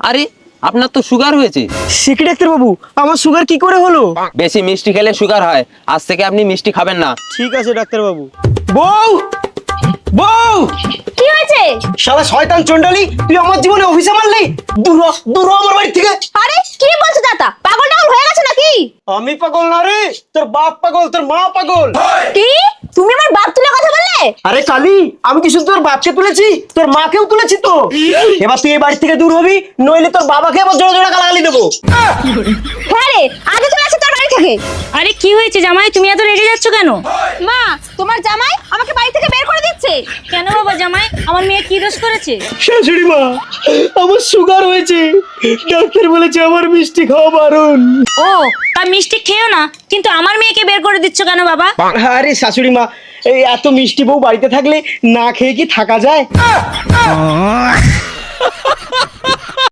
আরে আপনার তো সুগার হয়েছে। সে কি ডাক্তার বাবু, আমার সুগার কি করে হলো? বেশি মিষ্টি খেলে সুগার হয়, আজ থেকে আপনি মিষ্টি খাবেন না। ঠিক আছে ডাক্তার বাবু। বউ, বউ, কি হয়েছে? শালা শয়তান চন্ডালি, তুই আমার জীবনে অভিশাপ মারলি। দূর হ, দূর হ আমার বাড়ি থেকে। আরে কি বলছো দাদা, পাগল টাগল হয়ে গেছে নাকি? আমি পাগল না রে, তোর বাপ পাগল, তোর মা পাগল। কি তুমি আমার বাপ তুলে কথা বললে? আরে কালি, আমি কি শুধু তোর বাপকে তুলেছি, তোর মাকেও তুলেছি তো। এবার তুই এই বাড়ি থেকে দূর হবি, নইলে তোর বাবাকে আবার জোড়া জোড়া গালাগালি দেবো। হ্যাঁ রে, আগে চলে আসছে তোর বাড়ি থেকে। আরে কি হয়েছে জামাই, তুমি এত রেগে যাচ্ছ কেন? মা, তোমার জামাই আমাকে বাড়ি থেকে বের করে দিচ্ছে। কেন বাবা জামাই, আমার মেয়ে কি দোষ করেছে? শাশুড়ি মা, আমার সুগার হয়েছে, ডাক্তার বলেছে আমার মিষ্টি খাওয়া বারণ। ও, তা মিষ্টি খেও না, কিন্তু আমার মেয়েকে বের করে দিচ্ছ কেন বাবা? আরে শাশুড়ি মা, এই এত মিষ্টি বউ বাড়িতে থাকলে না খেয়ে কি থাকা যায়?